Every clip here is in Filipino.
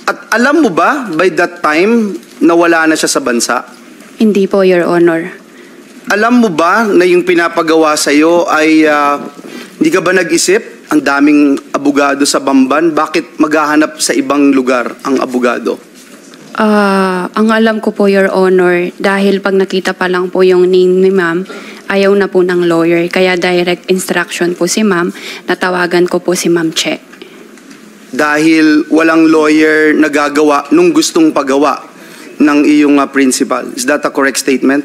At alam mo ba, by that time, nawala na siya sa bansa? Hindi po, Your Honor. Alam mo ba na yung pinapagawa sa'yo ay hindi ka ba nag-isip? Ang daming abogado sa Bamban, bakit maghahanap sa ibang lugar ang abogado? Ang alam ko po, Your Honor, dahil pag nakita pa lang po yung name ni ma'am, ayaw na po ng lawyer. Kaya direct instruction po si ma'am, natawagan ko po si Ma'am Che. Dahil walang lawyer na gagawa nung gustong pagawa ng iyong principal. Is that a correct statement?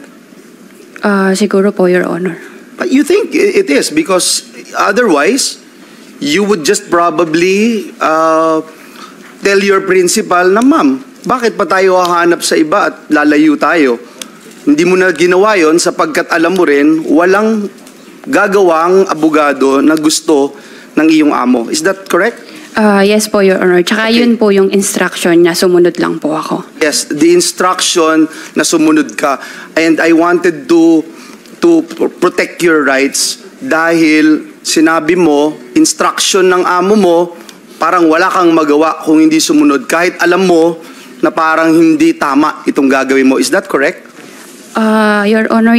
Siguro po, Your Honor. But you think it is because otherwise, you would just probably tell your principal na, ma'am, bakit pa tayo hahanap sa iba at lalayo tayo? Hindi mo na ginawa yon sapagkat alam mo rin, walang gagawang abogado na gusto ng iyong amo. Is that correct? Yes po, Your Honor. Tsaka Okay. yun po yung instruction niya, sumunod lang po ako. Yes, the instruction na sumunod ka. And I wanted to protect your rights dahil sinabi mo, instruction ng amo mo, parang wala kang magawa kung hindi sumunod. Kahit alam mo na parang hindi tama itong gagawin mo. Is that correct? Your Honor,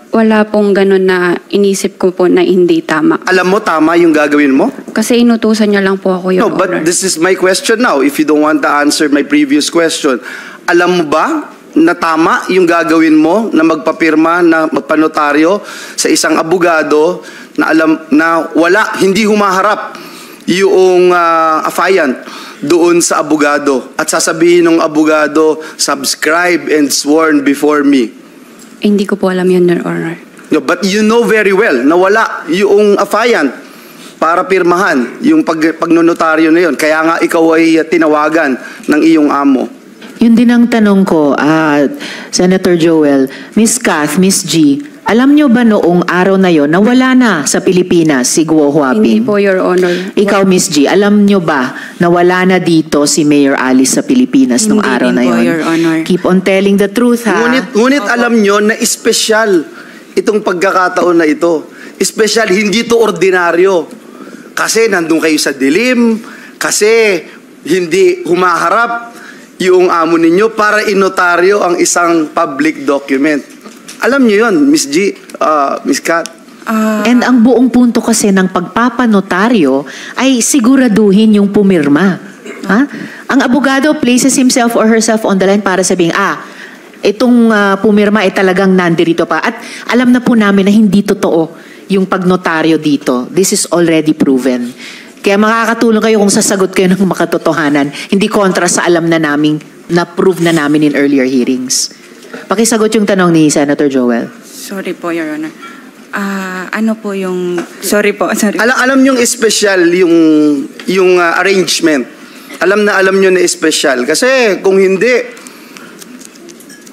wala pong ganun na inisip ko po na hindi tama. Alam mo tama yung gagawin mo? Kasi inutusan niya lang po ako, Your No, Honor. but this is my question now. If you don't want to answer my previous question, alam mo ba na tama yung gagawin mo na magpapirma, na magpanotaryo sa isang abogado na alam na hindi humaharap yung affiant doon sa abogado at sasabihin ng abogado, subscribe and sworn before me? Hindi ko po alam yun, Your Honor. No, but you know very well na wala yung affiant para pirmahan yung pagnonotaryo na yun. Kaya nga ikaw ay tinawagan ng iyong amo. Yun din ang tanong ko, Senator Joel. Miss Kath, Miss G, alam nyo ba noong araw na yon na wala na sa Pilipinas si Guo Huaping? Hindi po, Your Honor. Ikaw, Miss G, alam nyo ba na wala na dito si Mayor Alice sa Pilipinas nung Hindi araw din na po, yon? Your Honor. Keep on telling the truth, ha? Ngunit alam nyo na espesyal itong pagkakataon na ito. Espesyal, hindi to ordinaryo. Kasi nandun kayo sa dilim, kasi hindi humaharap yung amo ninyo para inotaryo ang isang public document. Alam niyo yun, Miss G, Miss Kat. And ang buong punto kasi ng pagpapanotaryo ay siguraduhin yung pumirma. Ha? Ang abogado places himself or herself on the line para sabihin, itong pumirma ay talagang nandirito pa. At alam na po namin na hindi totoo yung pagnotaryo dito. This is already proven. Kaya makakatulong kayo kung sasagot kayo ng makatotohanan. Hindi kontra sa alam na namin, na-prove na namin in earlier hearings. Pakisagot yung tanong ni Senator Joel. Sorry po, Your Honor. Ano po yung... Sorry po, sorry. Alam nyo yung espesyal yung arrangement. Alam nyo na espesyal. Kasi kung hindi,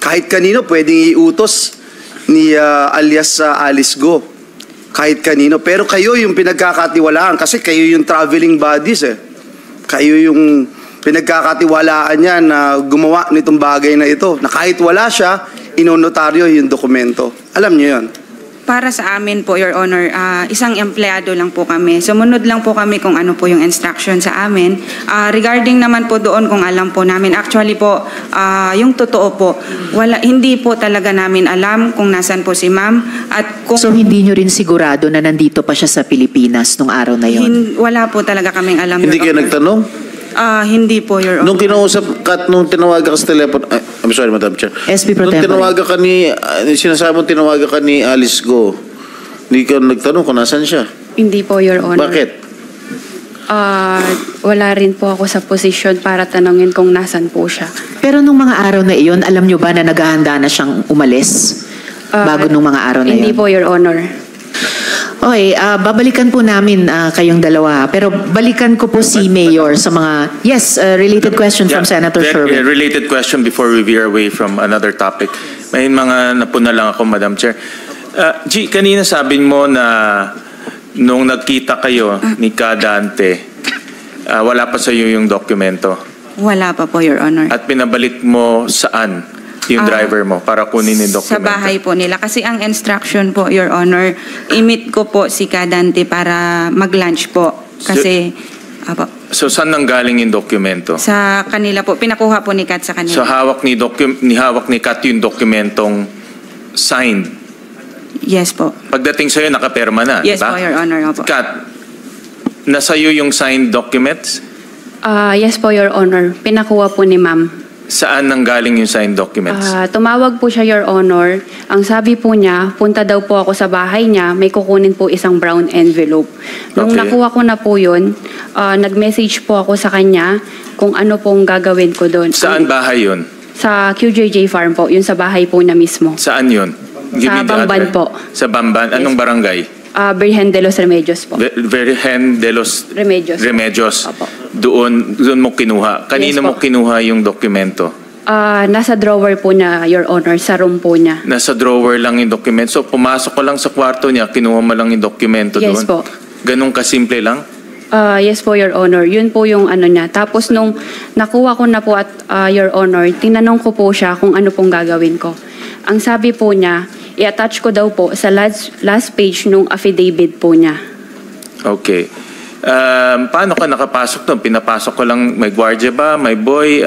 kahit kanino pwedeng iutos ni alias Alice Go. Kahit kanino. Pero kayo yung pinagkakatiwalaan kasi kayo yung traveling bodies eh. Kayo yung pinagkakatiwalaan niya na gumawa nitong bagay na ito. Na kahit wala siya, inonotaryo yung dokumento. Alam niyo yun. Para sa amin po, Your Honor, isang empleyado lang po kami. Sumunod lang po kami kung ano po yung instruction sa amin. Regarding naman po doon kung alam po namin, actually po, yung totoo po, hindi po talaga namin alam kung nasan po si ma'am. At kung So hindi nyo rin sigurado na nandito pa siya sa Pilipinas nung araw na yon? wala po talaga kaming alam. Hindi Your kayo Honor. nagtanong? Hindi po, Your Honor. Nung kinausap ka at nung tinawagan ka sa telepono, I'm sorry, Madam Chair. SB Pro Nung Tempore. tinawagan ka sinasabi mong tinawagan ka ni Alice Go, hindi ka nagtanong kung nasan siya. Hindi po, Your Honor. Bakit? Wala rin po ako sa posisyon para tanungin kung nasan po siya. Pero nung mga araw na iyon, alam nyo ba na naghahanda na siyang umalis? Bago nung mga araw na Hindi iyon? po, Your Honor. Okay, babalikan po namin kayong dalawa. Pero balikan ko po si Mayor sa mga... Yes, related question from Senator Sherwin. Related question before we veer away from another topic. May mga napuna lang ako, Madam Chair. G, kanina sabi mo na nung nagkita kayo ni Kadante, wala pa sa iyo yung dokumento. Wala pa po, Your Honor. At pinabalik mo saan yung driver mo para kunin yung dokumento? Sa bahay po nila. Kasi ang instruction po, Your Honor, i-meet ko po si Kadante para mag-lunch po. Kasi, So saan nanggaling yung dokumento? Sa kanila po, pinakuha po ni Kat sa kanila. So hawak ni Kat yung dokumentong signed. Yes po. Pagdating sa'yo, nakaperma na, Yes diba? po, Your Honor. Opo. Kat, nasa'yo yung signed documents? Yes po, Your Honor. Pinakuha po ni ma'am. Saan nanggaling yung signed documents? Tumawag po siya, Your Honor. Ang sabi po niya, punta daw po ako sa bahay niya, may kukunin po isang brown envelope. Nung Okay. nakuha ko na po yun, nag-message po ako sa kanya kung ano pong gagawin ko doon. Saan bahay yun? Sa QJJ Farm po, yun sa bahay po na mismo. Saan yun? Give me the Bamban address. po. Sa Bamban? Anong barangay? Virgen de los Remedios po. Virgen de los Remedios. Remedios. Opo. Doon mo kinuha. Kanino Yes mo po. kinuha yung dokumento? Nasa drawer po niya, Your Honor, sa room po niya. Nasa drawer lang yung dokumento. So pumasok ko lang sa kwarto niya, kinuha mo lang yung dokumento doon? Yes po. Ganun kasimple lang? Yes po, Your Honor. Yun po yung ano niya. Tapos nung nakuha ko na po at Your Honor, tinanong ko po siya kung ano pong gagawin ko. Ang sabi po niya, i-attach ko daw po sa last page nung affidavit po niya. Okay. Paano ka nakapasok doon? Pinapasok ko lang, may gwardiya ba? May boy?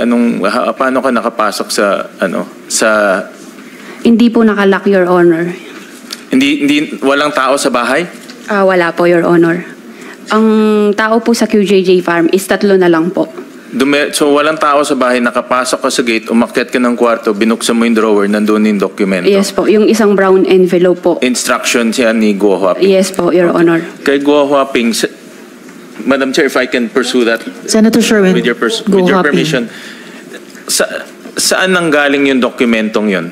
Paano ka nakapasok sa Hindi po nakalock, Your Honor. walang tao sa bahay? Wala po, Your Honor. Ang tao po sa QJJ Farm is 3 na lang po. So walang tao sa bahay, nakapasok ka sa gate, umakyat ka ng kwarto, binuksan mo yung drawer, nandun yung dokumento. Yes po, yung isang brown envelope po. Instruction siya ni Guo Huaping. Yes po, Your Honor. Kay Guo Huaping, Madam Chair, if I can pursue that Senator Sherwin, with your go hopping. permission. Saan nanggaling yung dokumentong yun?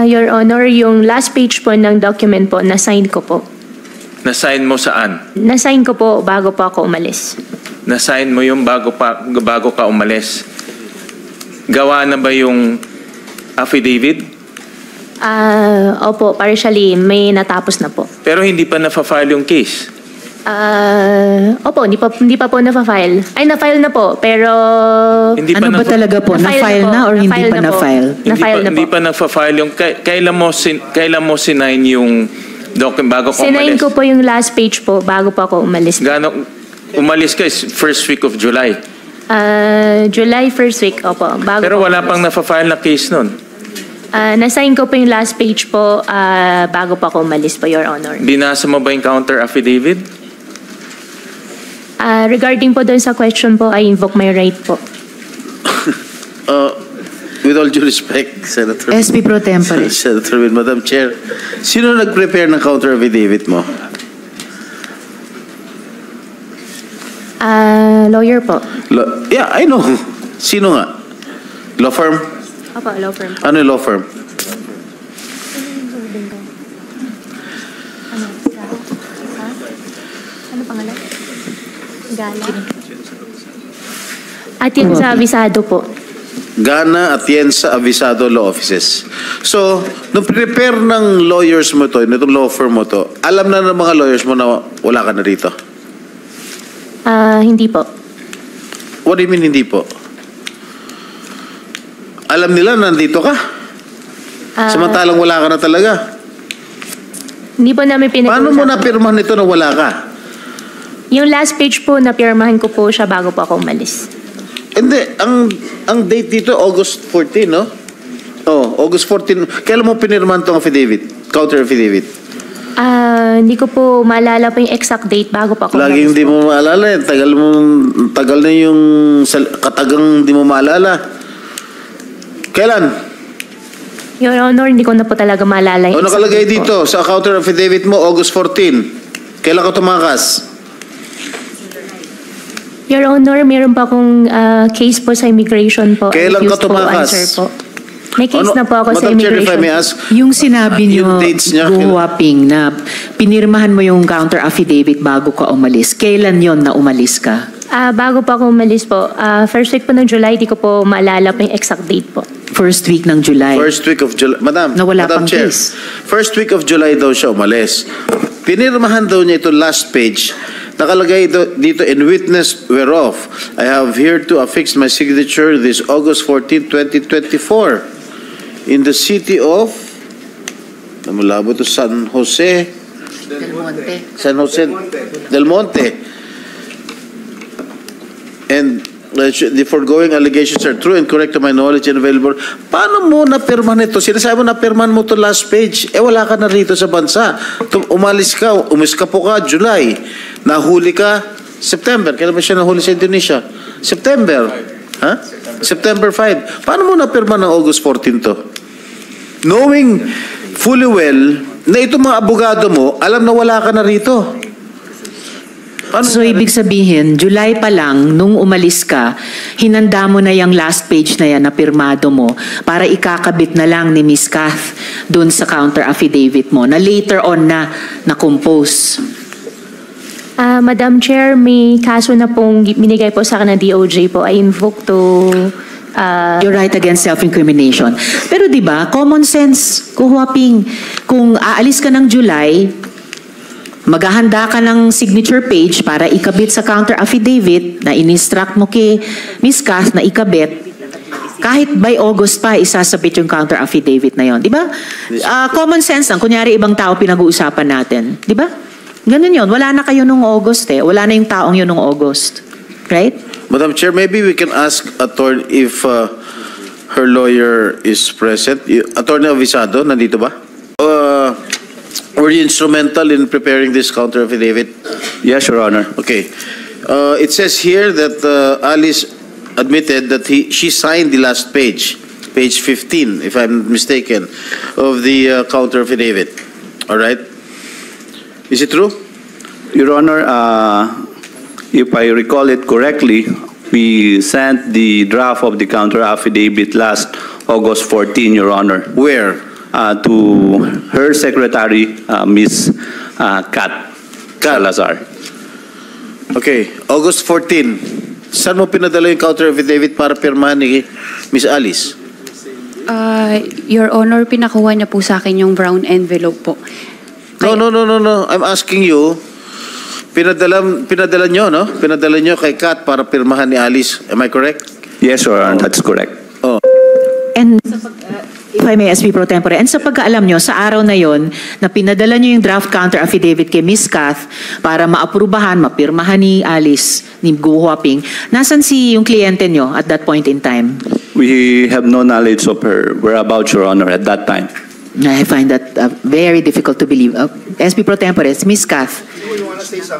Your Honor, yung last page po ng document po, na-sign ko po. Na-sign mo saan? Na-sign ko po bago po ako umalis. Na-sign mo yung bago ka umalis. Gawa na ba yung affidavit? Opo, partially, may natapos na po. Pero hindi pa na-file yung case. Opo, hindi pa po na-file. Ay, na-file na po, pero... Hindi Ano ba talaga po? Na-file na or hindi pa na-file? Na-file na po. Hindi pa na-file yung... Kailan mo sinign yung document bago ka umalis? Sinayin ko po yung last page po bago po ako umalis. Umalis ka is first week of July. July 1st week, opo. Bago Pero po wala umalis. pang na-file na case nun. Na-sign ko po yung last page po bago po ako umalis po, Your Honor. Binasa mo ba yung counter affidavit? Regarding po doon sa question po, I invoke my right po. With all due respect, Senator. SB Pro Tempore. Senator Win, Madam Chair, sino nag-prepare ng counter affidavit mo? Lawyer po. Yeah, I know. Sino nga? Law firm? Opo, law firm po. Ano yung law firm? Ano pangalan? Gala. At yun sa abisado po. Gana Atienza Avisado Law Offices. So, nung prepare ng lawyers mo to, nitong law firm mo to, alam na ng mga lawyers mo na wala ka na rito? Hindi po. What do you mean hindi po? Alam nila na nandito ka? Samantalang wala ka na talaga? Hindi po namin pinag-uusapan. Paano mo napirmahan nito na wala ka? Yung last page po, napirmahan ko po siya bago po ako umalis. Hindi, ang date dito, August 14, no? Oh, August 14. Kailan mo pinirmahan tong affidavit? Counter affidavit? Hindi ko po maalala po yung exact date bago po ako Laging umalis hindi po. mo maalala eh. Tagal na yung katagang hindi mo maalala. Kailan? Your Honor, hindi ko na po talaga maalala O yung exact nakalagay date po. dito sa counter affidavit mo, August 14. Kailan ka tumakas? Your Honor, meron pa akong case po sa immigration po. Kailan ka I refuse po tumakas? answer po. May case Ano- na po ako sa Madam Chair, if I immigration. may ask, Yung sinabi yung niyo, dates niya, Guo Huaping, na pinirmahan mo yung counter affidavit bago ka umalis. Kailan yon na umalis ka? Bago pa ako umalis po, first week po ng July, di ko po maalala po yung exact date po. First week ng July. first week of July. Madam, Na wala Madam pang Chair, case. first week of July daw siya umalis. Pinirmahan daw niya ito last page. Nakalagay dito, in witness whereof, I have here to affix my signature this August 14, 2024 in the city of, namalabo to San Jose, San Jose Del Monte. And the foregoing allegations are true and correct to my knowledge and available. Paano mo napirman ito? Sinasabi mo napirman mo to last page. Wala ka na rito sa bansa. Umalis ka po ka, July. Nahuli ka, September. Kailan ba siya nahuli sa Indonesia? September. Ha? September 5. Paano mo napirman ng August 14 to? Knowing fully well na itong mga abogado mo, alam na wala ka na rito. So, ibig sabihin, July pa lang, nung umalis ka, hinanda mo na yung last page na yan na pirmado mo para ikakabit na lang ni Ms. Kath dun sa counter affidavit mo na later on na compose. Madam Chair, may kaso na pong binigay po sa akin ng DOJ po. I invoke to... You're right against self-incrimination. Pero di ba, common sense, kuhuaping, kung aalis ka ng July, maghahanda ka ng signature page para ikabit sa counter affidavit na in-instruct mo kay Ms. Kath na ikabit, kahit by August pa, isasabit yung counter affidavit na yon, di ba? Common sense lang, kunyari ibang tao pinag-uusapan natin, di ba? Ganun yun, wala na kayo nung August wala na yung taong yun nung August. Right? Madam Chair, maybe we can ask attorney if her lawyer is present. Attorney Avisado, nandito ba? Were you instrumental in preparing this counter affidavit? Yes, Your Honor. Okay. It says here that Alice admitted that she signed the last page 15, if I'm mistaken, of the counter affidavit. All right? Is it true? Your Honor, if I recall it correctly, we sent the draft of the counter affidavit last August 14, Your Honor. Where? To her secretary, Ms. Kat Salazar. Okay, August 14. Saan mo pinadala yung counter affidavit para pirmahan ni Ms. Alice? Your Honor, pinakuha niya po sa akin yung brown envelope po. No. I'm asking you, pinadala nyo, no? Pinadala nyo kay Kat para pirmahan ni Alice. Am I correct? Yes, Your Honor, that's correct. Oh. And if I may, SP Pro Tempore, and sa pagkaalam nyo, sa araw na yon na pinadala nyo yung draft counter affidavit kay Ms. Kath para maaprubahan, mapirmahan ni Alice, ni Go Huaping, nasan yung kliyente nyo at that point in time? We have no knowledge of her whereabouts, Your Honor, at that time. I find that very difficult to believe. SP Pro Tempore, Ms. Kath.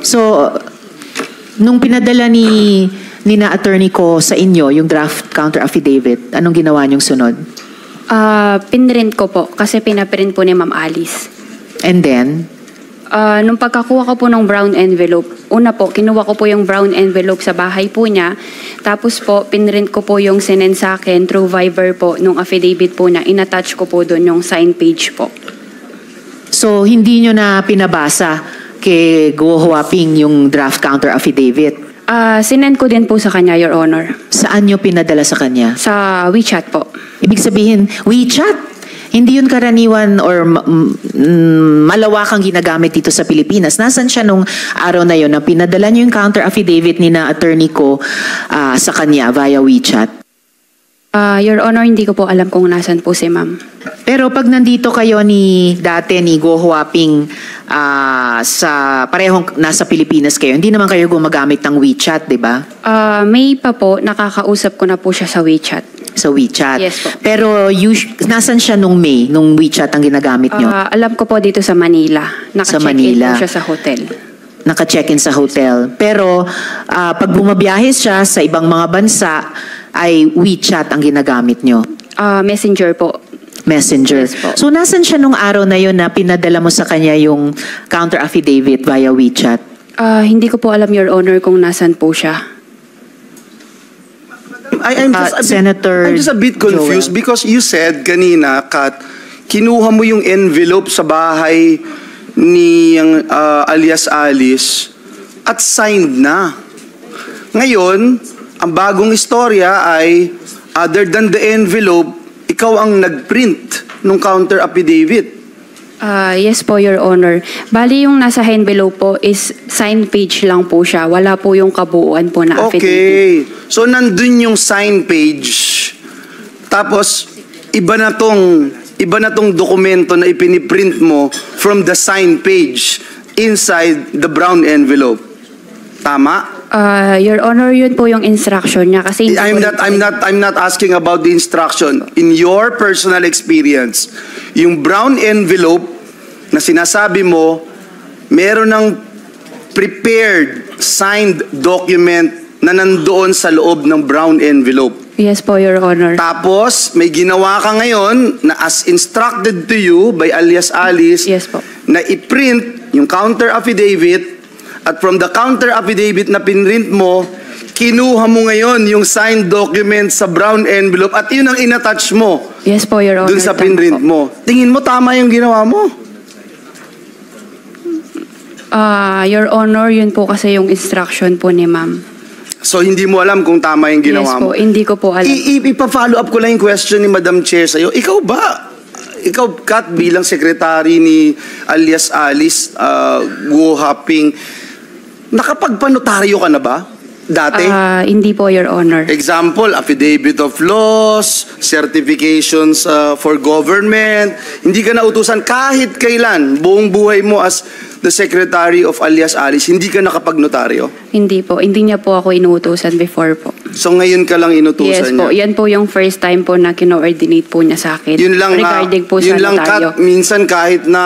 So, nung pinadala ni na attorney ko sa inyo yung draft counter affidavit, anong ginawa niyong sunod? Pinrint ko po kasi pinaprint po ni Ma'am Alice. And then? Nung pagkakuha ko po ng brown envelope, una po, kinuha ko po yung brown envelope sa bahay po niya. Tapos po, pinrint ko po yung sinend sa akin through Viber po, nung affidavit po na inattach ko po doon yung sign page po. So, hindi nyo na pinabasa kay Go Huaping yung draft counter affidavit? Sinend ko din po sa kanya, Your Honor. Saan nyo pinadala sa kanya? Sa WeChat po. Ibig sabihin, WeChat? Hindi yun karaniwan or malawakang ginagamit dito sa Pilipinas. Nasaan siya nung araw na yun na pinadala nyo yung counter affidavit ni na attorney ko sa kanya via WeChat? Your Honor, hindi ko po alam kung nasan po si Ma'am. Pero pag nandito kayo dati ni Go Huaping sa parehong nasa Pilipinas kayo, hindi naman kayo gumagamit ng WeChat, di ba? May pa po, nakakausap ko na po siya sa WeChat. Sa WeChat? Yes po. Pero nasan siya nung May, nung WeChat ang ginagamit nyo? Alam ko po dito sa Manila. Sa Naka-check-in Manila. po siya sa hotel. Naka-check-in sa hotel. Pero pag bumabiyahe siya sa ibang mga bansa, ay WeChat ang ginagamit nyo? Messenger po. Messenger. Yes po. So, nasan siya nung araw na yun na pinadala mo sa kanya yung counter affidavit via WeChat? Hindi ko po alam, Your Honor, kung nasan po siya. I'm just a bit confused Joel. because you said kanina, Kat, kinuha mo yung envelope sa bahay ni alias Alice at signed na. Ngayon, ang bagong istorya ay other than the envelope, ikaw ang nagprint ng counter affidavit. Yes po, Your Honor. Bali yung nasa envelope po is sign page lang po siya. Wala po yung kabuuan po na affidavit. Okay. So, nandun yung sign page. Tapos, iba na tong dokumento na ipiniprint mo from the sign page. inside the brown envelope. Tama? Your Honor, yun po yung instruction niya kasi hindi I'm not asking about the instruction. In your personal experience, yung brown envelope na sinasabi mo, meron ng prepared, signed document na nandoon sa loob ng brown envelope. Yes po, Your Honor. Tapos, may ginawa ka ngayon na as instructed to you by alias Alice, Yes po. na i-print yung counter affidavit, at from the counter affidavit na pinrint mo, kinuha mo ngayon yung signed document sa brown envelope at yun ang inattach mo Yes po, Your Honor. dun sa Tama pinrint po. mo. Tingin mo tama yung ginawa mo? Your Honor, yun po kasi yung instruction po ni ma'am. So hindi mo alam kung tama yung ginawa Yes po, mo? hindi ko po alam. Ipa-follow up ko lang yung question ni Madam Chair sa'yo. Ikaw ba, Kat, bilang secretary ni alias Alice Guo Haping, nakapagpanotaryo ka na ba? Dati? Hindi po, Your Honor. Example, affidavit of laws, certifications for government. Hindi ka nautusan kahit kailan, buong buhay mo as the secretary of alias Alice, hindi ka nakapagnotaryo? Hindi po. Hindi niya po ako inuutusan before po. So ngayon ka lang Yes inutusan niya? po. Yan po yung first time po na kino-ordinate po niya sa akin. Yun lang, regarding po sa yun lang, notaryo. Kat, minsan kahit na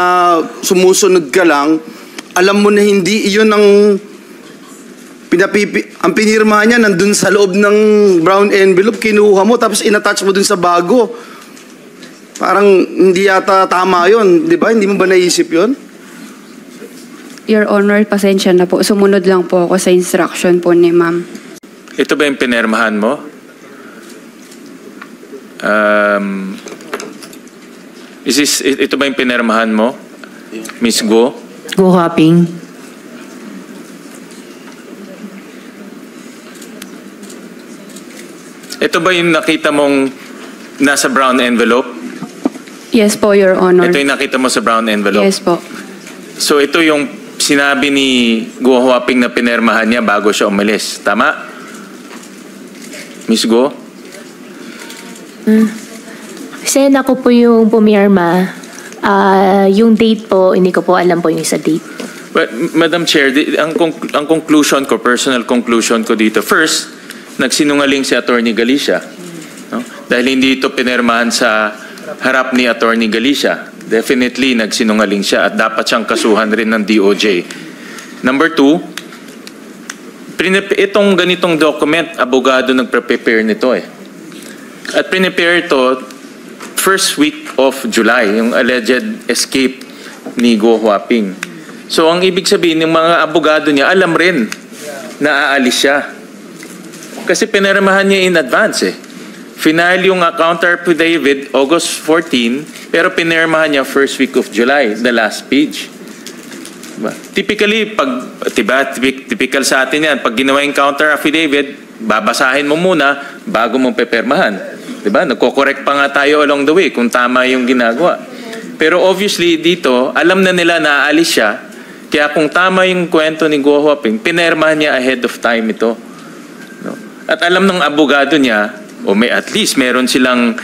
sumusunod ka lang, alam mo na hindi iyon ang ang pinirma niya nandun sa loob ng brown envelope, kinuha mo tapos inattach mo dun sa bago. Parang hindi yata tama yun, di ba? Hindi mo ba naisip yun? Your Honor, pasensya na po. Sumunod lang po ako sa instruction po ni ma'am. Ito ba yung pinirmahan mo? Ito ba yung pinirmahan mo? Miss Go? Go Haping. Ito ba yung nakita mong nasa brown envelope? Yes po, Your Honor. Ito yung nakita mo sa brown envelope? Yes po. So ito yung sinabi ni Guo Huaping na pinirmahan niya bago siya umalis. Tama? Miss Go? Sen, ako po yung pumirma. Yung date po, hindi ko po alam po yung sa date. But, Madam Chair, ang conclusion ko, personal conclusion ko dito, first, nagsinungaling si Attorney Galicia. No? Dahil hindi ito pinirmahan sa harap ni Attorney Galicia. Definitely, nagsinungaling siya at dapat siyang kasuhan rin ng DOJ. Number two, itong ganitong document, abogado nagpre-prepare nito eh. At prepare ito first week of July, yung alleged escape ni Guo Huaping. So ang ibig sabihin, yung mga abogado niya, alam rin na aalis siya. Kasi pinirmahan niya in advance eh. Final yung counter affidavit August 14, pero pinirmahan niya first week of July, the last page. Diba? Typically, typical sa atin yan, pag ginawa yung counter affidavit, babasahin mo muna bago mo pepirmahan. Diba? Nagko-correct pa nga tayo along the way kung tama yung ginagawa. Pero obviously dito, alam na nila na aalis siya, kaya kung tama yung kwento ni Guo Huaping, pinirmahan niya ahead of time ito. No? At alam ng abogado niya, o may at least meron silang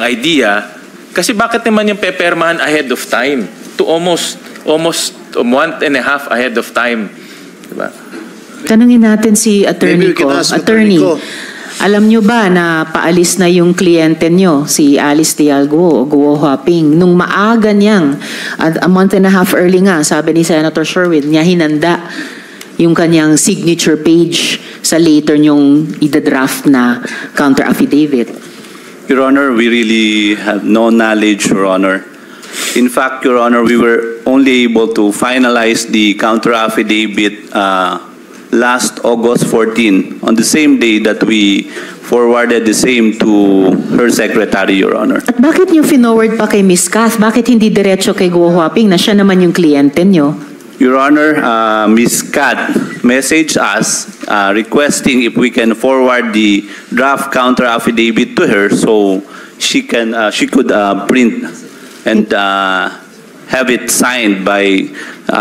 idea, kasi bakit naman yung pepirmahan ahead of time to almost 1.5 ahead of time. Diba? Tanungin natin si attorney ko. Attorney, alam nyo ba na paalis na yung kliyente nyo, si Alice Dialgo, Guo Huaping, nung maaga niyang, a month and a half early nga, sabi ni Senator Sherwin, niya hinanda yung kanyang signature page sa later nyong ida-draft na counter affidavit? Your Honor, we really have no knowledge, Your Honor. In fact, Your Honor, we were only able to finalize the counter affidavit last August 14, on the same day that we forwarded the same to her secretary, Your Honor. At bakit nyo finoward pa kay Ms. Kath? Bakit hindi diretso kay Guo Huaping na siya naman yung kliyente nyo? Your Honor, Ms. Kat messaged us requesting if we can forward the draft counter affidavit to her so she could print and have it signed by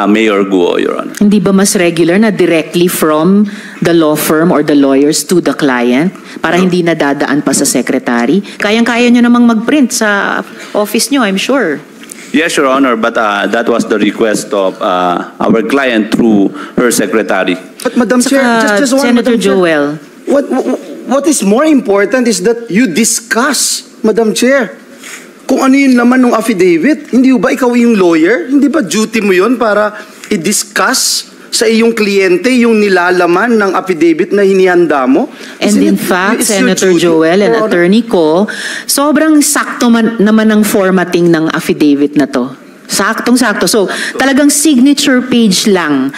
Mayor Guo, Your Honor. Hindi ba mas regular na directly from the law firm or the lawyers to the client para hindi nadadaan pa sa secretary? Kayang-kaya nyo namang mag-print sa office nyo, I'm sure. Yes, Your Honor, but that was the request of our client through her secretary. But Madam Chair, just one, Senator Madam Chair. Joel. What is more important is that you discuss, Madam Chair, kung ano yung laman ng affidavit. Hindi ba ikaw yung lawyer? Hindi ba duty mo yun para i-discuss sa iyong kliyente yung nilalaman ng affidavit na hinihanda mo? And in fact, Senator Joel and Attorney Ko, sobrang sakto naman ang formatting ng affidavit na to. Saktong-sakto. So, talagang signature page lang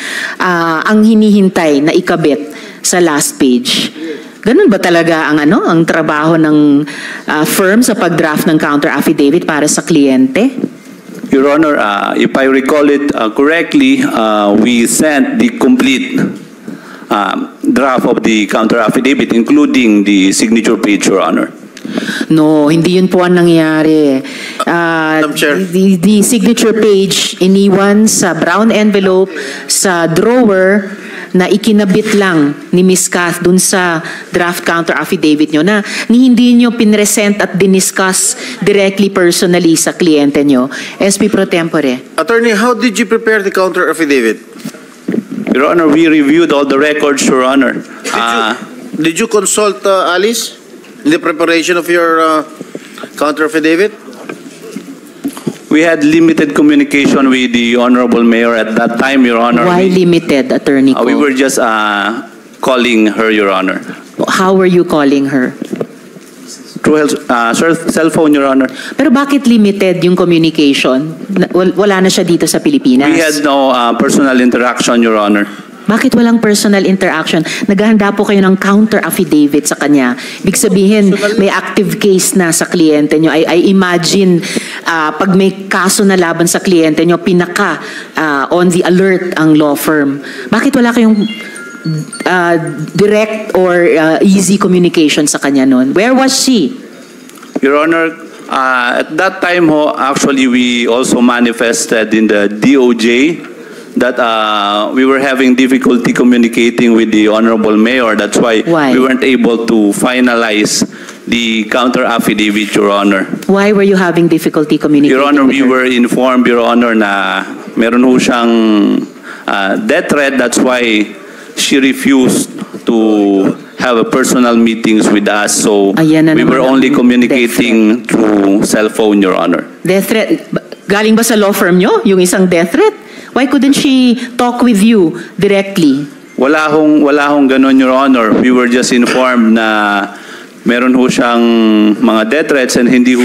ang hinihintay na ikabit sa last page. Ganun ba talaga ang trabaho ng firm sa pag-draft ng counter affidavit para sa kliyente? Your Honor, if I recall it correctly, we sent the complete draft of the counter affidavit, including the signature page, Your Honor. No, hindi yun po ang nangyari. Madam Chair. The signature page iniwan sa brown envelope sa drawer na ikinabit lang ni Ms. Kath dun sa draft counter affidavit nyo na hindi nyo pinresent at diniscuss directly personally sa kliyente nyo. SP Pro Tempore. Attorney, how did you prepare the counter affidavit? Your Honor, we reviewed all the records, Your Honor. Did you consult Alice in the preparation of your counter affidavit? We had limited communication with the Honorable Mayor at that time, Your Honor. Why limited, Attorney Ko? We were just calling her, Your Honor. How were you calling her? Through her cell phone, Your Honor. Pero bakit limited yung communication? Wala na siya dito sa Pilipinas. We had no personal interaction, Your Honor. Bakit walang personal interaction? Naghahanda po kayo ng counter affidavit sa kanya. Ibig sabihin, may active case na sa kliyente nyo. I imagine, pag may kaso na laban sa kliyente nyo, pinaka on the alert ang law firm. Bakit wala kayong direct or easy communication sa kanya noon? Where was she? Your Honor, at that time, actually, we also manifested in the DOJ that we were having difficulty communicating with the Honorable Mayor. That's why we weren't able to finalize the counter affidavit, Your Honor. Why were you having difficulty communicating? Your Honor, with we her? were informed, Your Honor, na meron ho siyang death threat. That's why she refused to have a personal meetings with us. So Ayan na we were naman only ang communicating through cell phone, Your Honor. Death threat? Galing ba sa law firm nyo, yung isang death threat? Why couldn't she talk with you directly? Wala hong ganun, Your Honor. We were just informed na meron ho siyang mga death threats and hindi ho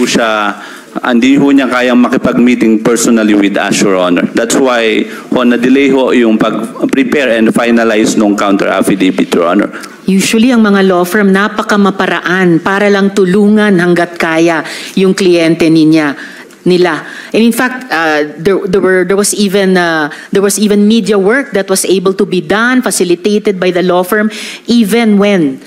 niya kayang makipag-meeting personally with us, Your Honor. That's why na-delay ho yung pag-prepare and finalize nung counter affidavit, Your Honor. Usually, ang mga law firm, napakamaparaan para lang tulungan hanggat kaya yung kliyente nila. And in fact, there was even media work that was able to be done, facilitated by the law firm, even when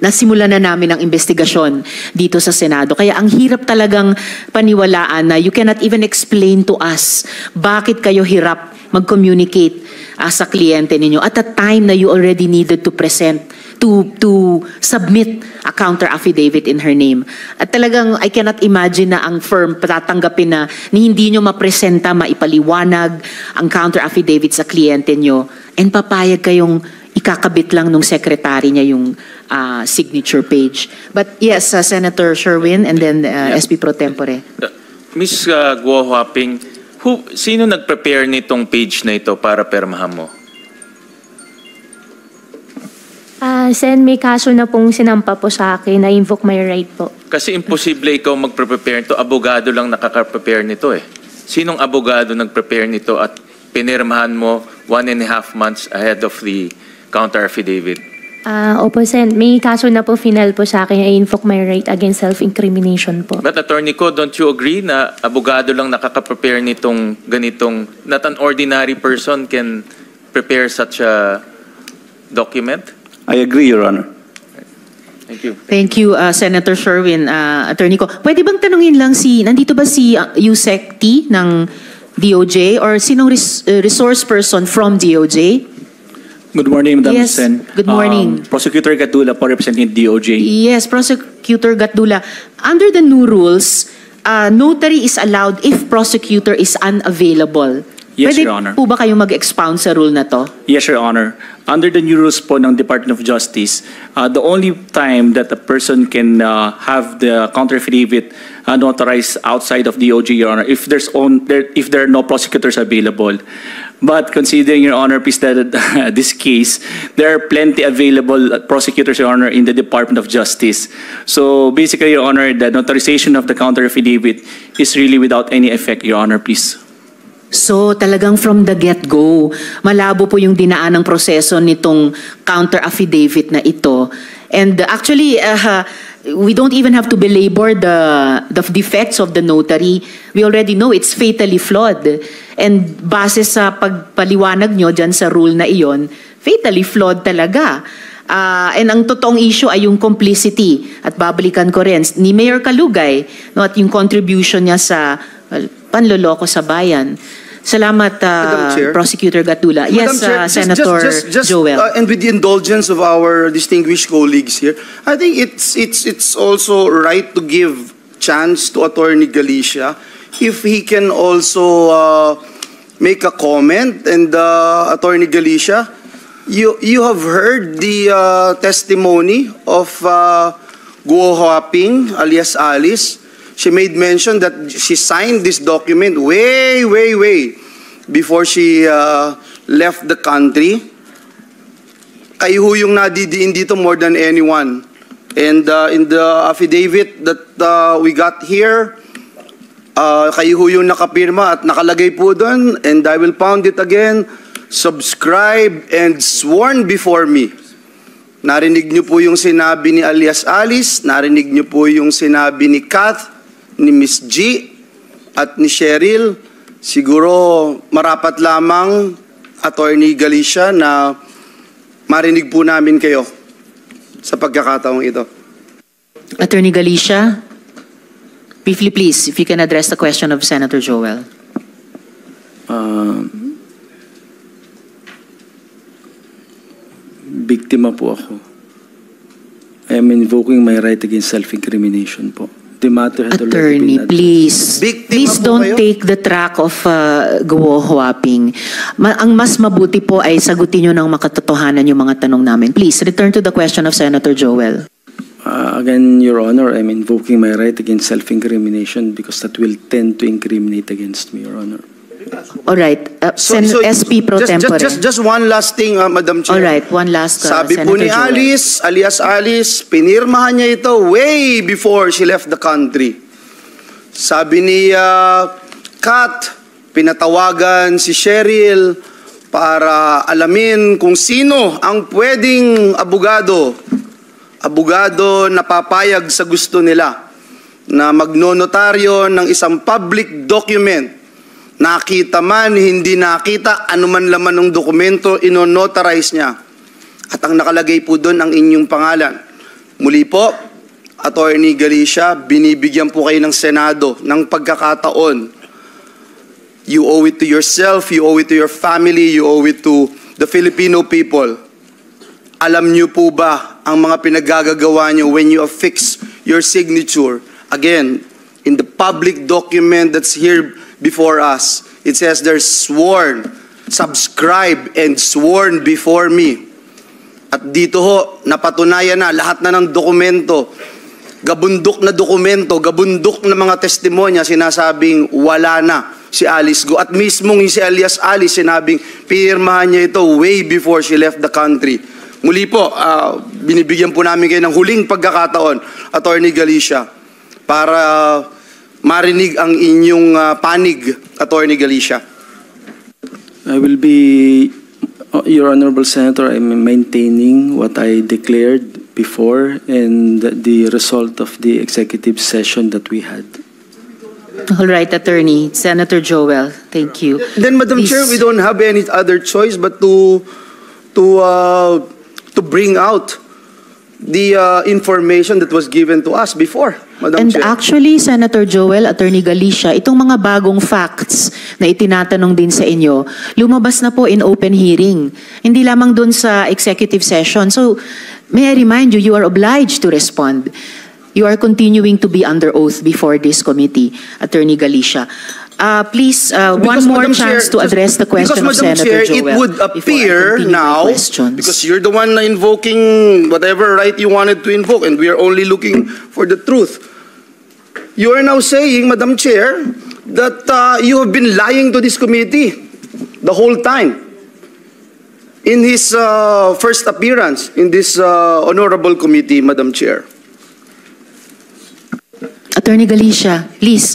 nasimula na namin ang investigasyon dito sa Senado. Kaya ang hirap talagang paniwalaan na you cannot even explain to us bakit kayo hirap mag-communicate sa kliyente ninyo at a time na you already needed to submit a counter affidavit in her name. At talagang I cannot imagine na ang firm tatanggapin na hindi nyo mapresenta, maipaliwanag ang counter affidavit sa kliyente nyo and papayag kayong ikakabit lang nung secretary niya yung signature page. But yes, Senator Sherwin and then SP Pro Tempore. Ms. Guo Huaping, sino nag-prepare nitong page na ito para permahan mo? Sen, may kaso na pong sinampa po sa akin. Na-invoke my right po. Kasi imposible ikaw mag-prepare nito. Abogado lang nakaka-prepare nito eh. Sinong abogado nag-prepare nito at pinirmahan mo 1.5 months ahead of the counter affidavit? Opo, Sen. May kaso na po final po sa akin. I invoke my right against self-incrimination po. But Attorney Ko, don't you agree na abogado lang nakaka-prepare nitong ganitong, not an ordinary person can prepare such a document? I agree, Your Honor. Thank you. Thank you, Senator Sherwin. Attorney Ko, pwede bang tanungin lang nandito ba si Yusek T ng DOJ or sinong resource person from DOJ? Good morning, Madam Yes, Sen. good morning. Prosecutor Gatdula po representing DOJ. Yes, Prosecutor Gatdula. Under the new rules, notary is allowed if prosecutor is unavailable. Yes, Pwede Your Honor. po ba kayong mag-expound sa rule na to? Yes, Your Honor. Under the new rules po ng Department of Justice, the only time that a person can have the counter affidavit notarized outside of DOJ, Your Honor, if there are no prosecutors available. But considering, Your Honor, please, that this case, there are plenty available prosecutors, Your Honor, in the Department of Justice. So basically, Your Honor, the notarization of the counter affidavit is really without any effect, Your Honor, please. So talagang from the get-go, malabo po yung dinaanang proseso nitong counter affidavit na ito. And actually, we don't even have to belabor the defects of the notary. We already know it's fatally flawed. And base sa pagpaliwanag nyo dyan sa rule na iyon, fatally flawed talaga. And ang totoong issue ay yung complicity. At babalikan ko rin ni Mayor Kalugay, no, at yung contribution niya sa panloloko sa bayan. Salamat, Prosecutor Gatula. Yes, Senator Joel. And with the indulgence of our distinguished colleagues here, I think it's also right to give chance to Attorney Galicia if he can also make a comment. And Attorney Galicia, you have heard the testimony of Guo Huaping alias Alice. She made mention that she signed this document way before she left the country. Kayo ho yung nadidiin dito more than anyone. And in the affidavit that we got here, kayo ho yung nakapirma at nakalagay po doon, and I will pound it again, subscribed and sworn before me. Narinig niyo po yung sinabi ni alias Alice, narinig niyo po yung sinabi ni Kath, ni Miss G at ni Cheryl. Siguro marapat lamang, Attorney Galicia, na marinig po namin kayo sa pagkakataong ito. Attorney Galicia, briefly please, if you can address the question of Senator Joel. Biktima po ako. I am invoking my right against self-incrimination po. The matter had Attorney, please. Please don't kayo? take the track of Guo Huaping. Ang mas mabuti po ay sagutin nyo ng makatotohanan yung mga tanong namin. Please, return to the question of Senator Joel. Again, Your Honor, I'm invoking my right against self-incrimination because that will tend to incriminate against me, Your Honor. All right. SP Pro Tempore. Just one last thing, Madam Chair. All right, one last, Sabi Senator po ni Joel. Alice, alias Alice, pinirmahan niya ito way before she left the country. Sabi ni Kat, pinatawagan si Cheryl para alamin kung sino ang pwedeng abogado na papayag sa gusto nila na magnonotaryo ng isang public document. Nakita man, hindi nakita, anuman laman ng dokumento, inonotarize niya. At ang nakalagay po doon ang inyong pangalan. Muli po, Attorney Galicia, binibigyan po kayo ng Senado ng pagkakataon. You owe it to yourself, you owe it to your family, you owe it to the Filipino people. Alam niyo po ba ang mga pinagagagawa niyo when you affix your signature? Again, in the public document that's here before us, it says there's sworn, subscribed, and sworn before me. At dito ho, napatunayan na lahat na ng dokumento, gabundok na dokumento, gabundok na mga testimonya, sinasabing wala na si Alice Go. At mismong si alias Alice, sinabing pirmahan niya ito way before she left the country. Muli po, binibigyan po namin kayo ng huling pagkakataon, Attorney Galicia, para marinig ang inyong panig, Attorney Galicia. I will be, Your Honorable Senator, I'm maintaining what I declared before and the result of the executive session that we had. All right, Attorney. Senator Joel, thank you. Then, Madam Please. Chair, we don't have any other choice but to bring out the information that was given to us before, Madam And Chair. actually, Senator Joel, Attorney Galicia, itong mga bagong facts na itinatanong din sa inyo, lumabas na po in open hearing. Hindi lamang dun sa executive session. So, may I remind you, you are obliged to respond. You are continuing to be under oath before this committee, Attorney Galicia. Please, one Because, more Madam chance Chair, to address the question of because, Madam Senator Chair, Joel. it would before I appear continue my now, questions. because you're the one invoking whatever right you wanted to invoke, and we are only looking for the truth. You are now saying, Madam Chair, that you have been lying to this committee the whole time. In his first appearance in this honorable committee, Madam Chair. Attorney Galicia, please,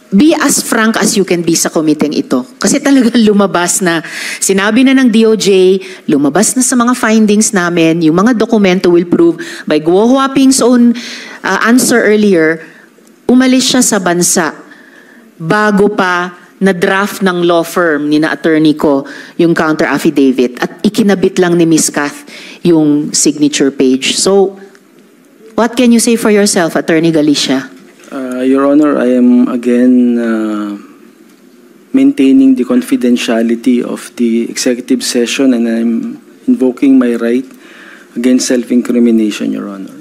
be as frank as you can be sa komiteng ito. Kasi talagang lumabas na, sinabi na ng DOJ, lumabas na sa mga findings namin, yung mga dokumento will prove, by Guo Huaping's own answer earlier, umalis siya sa bansa bago pa na draft ng law firm ni na attorney ko yung counter affidavit at ikinabit lang ni Ms. Kath yung signature page. So, what can you say for yourself, Attorney Galicia? Your Honor, I am again maintaining the confidentiality of the executive session, and I'm invoking my right against self-incrimination, Your Honor.